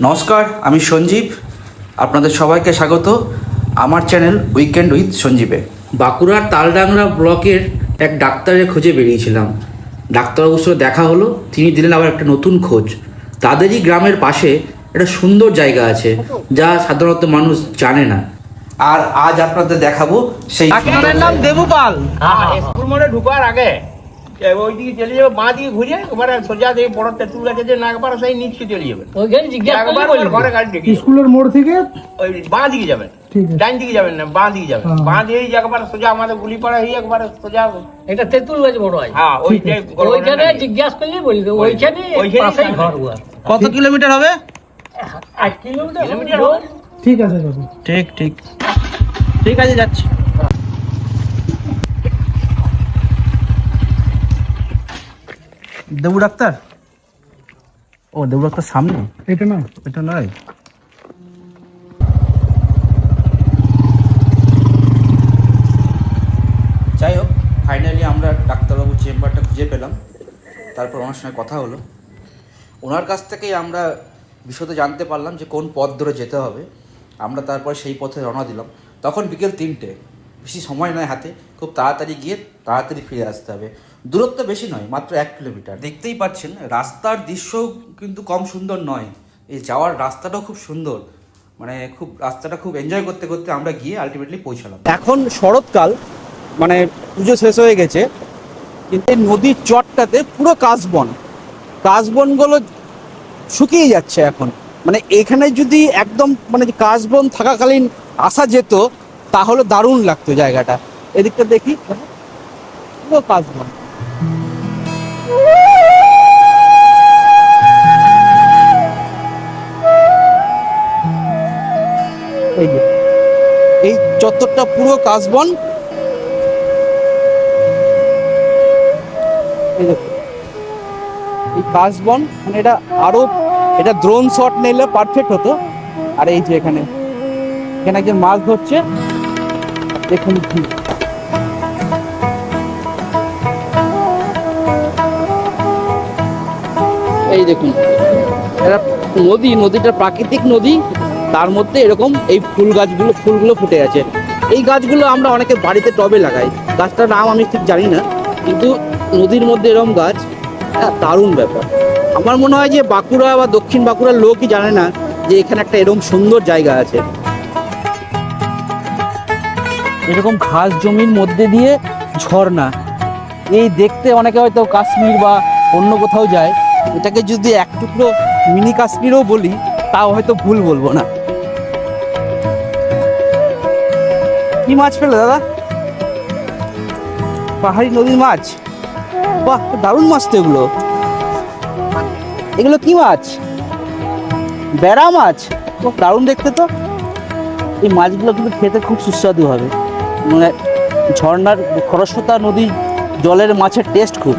নমস্কার, আমি সঞ্জীব। আপনাদের সবাইকে স্বাগত আমার চ্যানেল উইকেন্ড উইথ সঞ্জীবে। বাঁকুড়ার তালডাংরা ব্লকের এক ডাক্তারের খোঁজে বেরিয়েছিলাম। ডাক্তারবাবুর সঙ্গে দেখা হলো, তিনি দিলেন আবার একটা নতুন খোঁজ। তাদেরই গ্রামের পাশে একটা সুন্দর জায়গা আছে যা সাধারণত মানুষ জানে না, আর আজ আপনাদের দেখাবো সেই ডাক্তারের নাম দেবুপাল। স্কুল মোড়ে ঢুকার আগে ওইদিকে চলে যাবে, বাঁ দিকে ঘুরে একবারে সোজা দিয়ে বড় তেঁতুল গাছে যে নাকবার সেই নিচে চলে যাবে। ঘরে গাড়ি ঢুকে স্কুলের মোড় থেকে ওই বাঁ দিকে যাবেন, ডাইন দিকে যাবেন না, বাঁ দিকে যাবেন। বাঁ দিয়ে একবার সোজা আমাদের গুলিপাড়া হয়ে একবার সোজা এটা তেঁতুল গাছ বড় হয়। হ্যাঁ ওইখানে জিজ্ঞাসা করলে বলবে ওইখানে পাশেই ঘর ওর। কত কিলোমিটার হবে? 8 কিলোমিটার হবে। ঠিক আছে বাবু। ঠিক ঠিক ঠিক আছে, যাচ্ছি। দেবু ডাক্তার? ও, দেবু ডাক্তার সামনে, এটা না, এটা নয়। যাই হোক, ফাইনালি আমরা ডাক্তারবাবুর চেম্বারটা খুঁজে পেলাম। তারপর ওনার সঙ্গে কথা হলো। ওনার কাছ থেকেই আমরা বিশদে জানতে পারলাম যে কোন পথ ধরে যেতে হবে। আমরা তারপর সেই পথে রওনা দিলাম। তখন বিকেল 3টে, বেশি সময় নয় হাতে, খুব তাড়াতাড়ি গিয়ে তাড়াতাড়ি ফিরে আসতে হবে। দূরত্ব বেশি নয়, মাত্র 1 কিলোমিটার। দেখতেই পাচ্ছেন রাস্তার দৃশ্য কিন্তু কম সুন্দর নয়, এই যাওয়ার রাস্তাটাও খুব সুন্দর। মানে রাস্তাটা খুব এনজয় করতে করতে আমরা গিয়ে আলটিমেটলি পৌঁছালাম। এখন শরৎকাল, মানে পুজো শেষ হয়ে গেছে, কিন্তু এই নদীর চরটাতে পুরো কাশবনগুলো শুকিয়ে যাচ্ছে এখন। মানে এখানে যদি একদম মানে কাশবন থাকাকালীন আসা যেত তাহলে দারুণ লাগতো জায়গাটা। এদিকটা দেখি, পুরো কাশবন। এই চত্বরটা পুরো কাশবন। এই কাশবন, মানে এটা ড্রোন শট নিলে পারফেক্ট হতো। আর এই যে এখানে একজন মাছ ধরছে, দেখুন কি এই দেখুন, এটা নদীটা প্রাকৃতিক নদী, তার মধ্যে এরকম এই ফুলগুলো ফুটে আছে। এই গাছগুলো আমরা অনেকে বাড়িতে টবে লাগাই। গাছটার নাম আমি ঠিক জানি না, কিন্তু নদীর মধ্যে এরকম গাছ, দারুণ ব্যাপার। আমার মনে হয় যে বাঁকুড়া বা দক্ষিণ বাঁকুড়ার লোকই জানে না যে এখানে একটা এরকম সুন্দর জায়গা আছে। এরকম ঘাস জমির মধ্যে দিয়ে ঝর্ণা, এই দেখতে অনেকে হয়তো কাশ্মীর বা অন্য কোথাও যায়। এটাকে যদি এক টুকরো মিনি কাশ্মীরও বলি তাও হয়তো ভুল বলবো না। কি মাছ পেলে দাদা? পাহাড়ি নদীর মাছ? বাহ, দারুণ মাছ তো এগুলো। এগুলো কি মাছ? বেড়া মাছ? দারুণ দেখতে তো। এই মাছগুলো কিন্তু খেতে খুব সুস্বাদু হবে। মানে ঝর্ণার খরস্রোতা নদীর জলের মাছের টেস্ট খুব।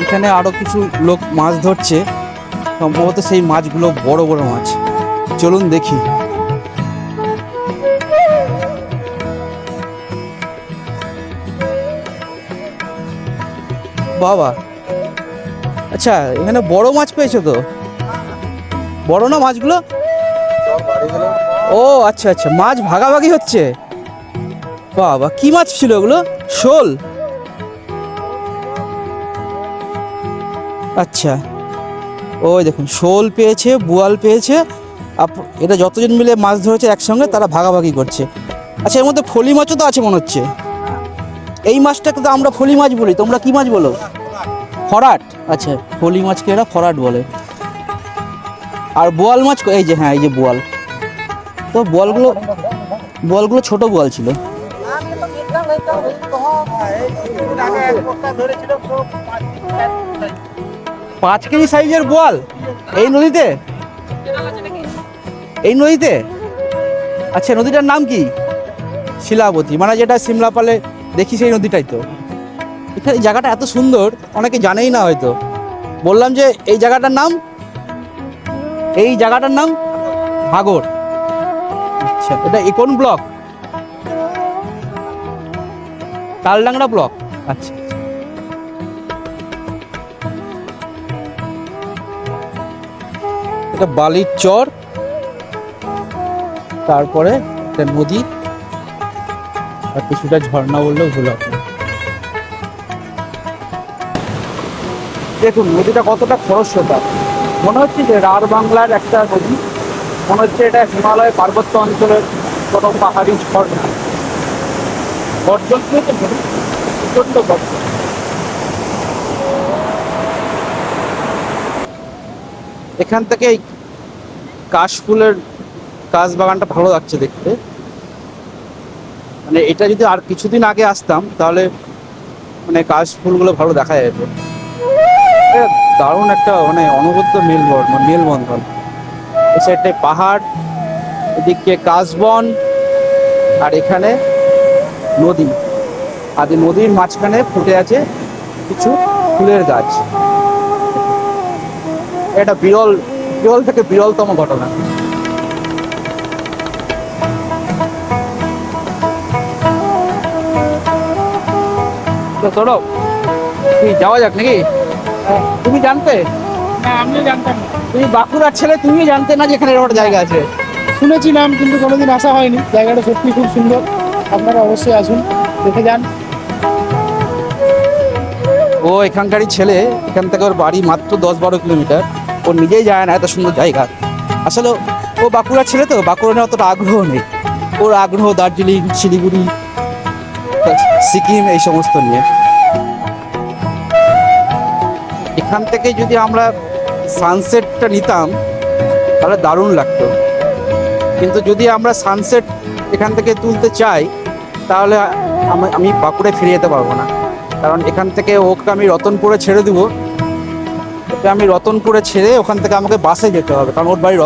এখানে আরো কিছু লোক মাছ ধরছে, সম্ভবত সেই মাছগুলো বড় বড় মাছ। চলুন দেখি। বাবা, আচ্ছা, এখানে বড় মাছ পেয়েছো তো? বড় না মাছগুলো? ও আচ্ছা আচ্ছা, মাছ ভাগাভাগি হচ্ছে। বাবা, কি মাছ ছিল ওগুলো? শোল? আচ্ছা, ওই দেখুন, শোল পেয়েছে, বোয়াল পেয়েছে। এটা যতজন মিলে মাছ ধরেছে একসঙ্গে, তারা ভাগাভাগি করছে। আচ্ছা, এর মধ্যে ফলি মাছও তো আছে মনে হচ্ছে। এই মাছটাকে তো আমরা ফলি মাছ বলি, তোমরা কি মাছ বলো? ফরাট? আচ্ছা, ফলি মাছকে এরা ফরাট বলে। আর বোয়াল মাছ, এই যে, হ্যাঁ, এই যে বোয়াল। তো বোয়ালগুলো ছোট বোয়াল ছিল। 5 কেজি সাইজের বোয়াল এই নদীতে? আচ্ছা, নদীটার নাম কি? শিলাবতী, মানে যেটা সিমলাপালে দেখি সেই নদীটাই তো। এখানে এই জায়গাটা এত সুন্দর, অনেকে জানেই না হয়তো। বললাম যে এই জায়গাটার নাম ভাগর। আচ্ছা, এটা কোন ব্লক? তালডাংরা ব্লক। আচ্ছা, এটা বালির চর, তারপরে একটা নদী আর কিছুটা ঝর্ণা বললেও ভুল হবে না। দেখুন নদীটা কতটা খরস্রোতা, মনে হচ্ছে যে রাঢ় বাংলার একটা নদী, মনে হচ্ছে এটা হিমালয় পার্বত্য অঞ্চলের কোনো পাহাড়ি ঝর্ণা। গর্জন থেকে প্রচণ্ড গর্জন। এখান থেকে এই কাশফুলের কাশ বাগানটা ভালো লাগছে দেখতে। মানে এটা যদি আর কিছুদিন আগে আসতাম তাহলে মানে কাশফুলগুলো ভালো দেখা যেত। দারুণ একটা মানে অনবদ্য মেলবন্ধন। এই সাইডটায় পাহাড়, এদিকে কাশবন, আর এখানে নদী। আর এই নদীর মাঝখানে ফুটে আছে কিছু ফুলের গাছ। এটা বিরল থেকে বিরলতম ঘটনা। তো সৌরভ, তুই যাওয়া যাক নাকি? তুমি জানতে? না, আমিও জানতাম না। তুমি বাঁকুড়ার ছেলে, তুমি জানতে না যে এখানে এরকম একটা জায়গা আছে? শুনেছিলাম কিন্তু কোনোদিন আসা হয়নি। জায়গাটা সত্যি খুব সুন্দর, আপনারা অবশ্যই আসুন, দেখে যান। ও এখানকারই ছেলে, এখান থেকে ওর বাড়ি মাত্র 10-12 কিলোমিটার। ও নিজেই যায় না এত সুন্দর জায়গা। আসলে ও বাঁকুড়ার ছেলে তো, বাঁকুড়া নিয়ে অতটা আগ্রহ নেই। ওর আগ্রহ দার্জিলিং, শিলিগুড়ি, সিকিম এই সমস্ত নিয়ে। এখান থেকে যদি আমরা সানসেটটা নিতাম তাহলে দারুণ লাগতো, কিন্তু যদি আমরা সানসেট এখান থেকে তুলতে চাই তাহলে আমি বাঁকুড়ায় ফিরে যেতে পারবো না। কারণ এখান থেকে ওকে আমি রতনপুরে ছেড়ে দেবো। ওকে আমি রতনপুরে ছেড়ে ওখান থেকে আমাকে বাসে যেতে হবে, কারণ ওর বাড়ি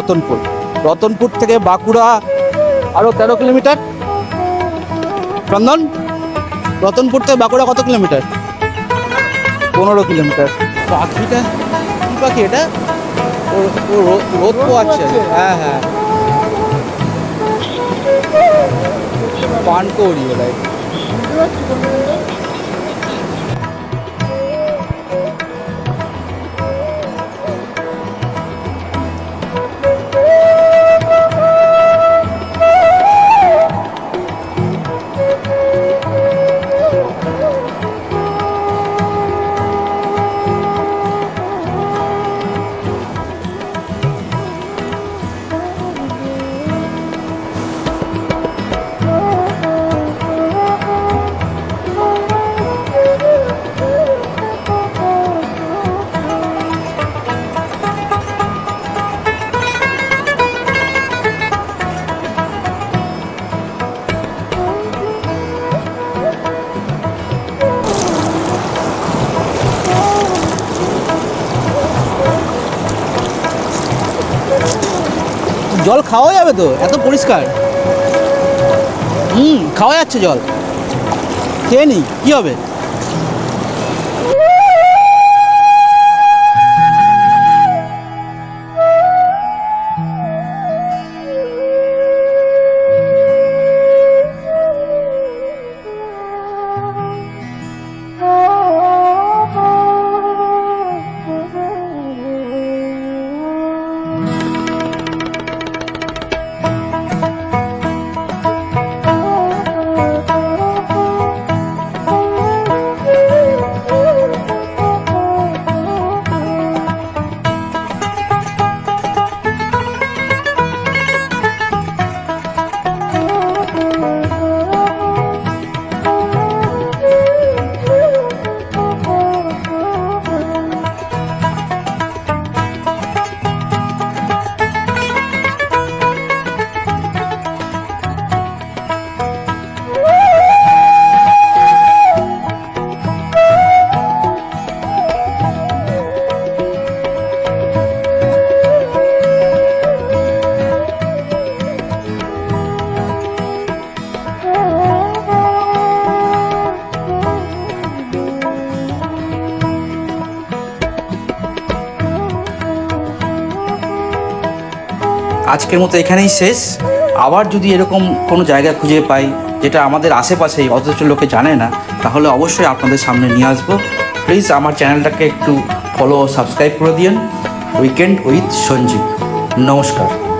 রতনপুর থেকে বাঁকুড়া আরও 13 কিলোমিটার। চন্দন, রতনপুর থেকে বাঁকুড়া কত কিলোমিটার? 15 কিলোমিটার। পাখিটা কি পাখি এটা? ও রোদ পোয়াচ্ছে। হ্যাঁ হ্যাঁ, পানকৌড়ি ওটাই। জল খাওয়া যাবে তো, এত পরিষ্কার। খাওয়া যাচ্ছে জল, খেয়ে নি, কি হবে? আজকের মতো এখানেই শেষ। আবার যদি এরকম কোনো জায়গা খুঁজে পাই যেটা আমাদের আশেপাশেই অথচ লোকে জানে না, তাহলে অবশ্যই আপনাদের সামনে নিয়ে আসবো। প্লিজ আমার চ্যানেলটাকে একটু ফলো ও সাবস্ক্রাইব করে দিন। Weekend with Sanjeev. নমস্কার।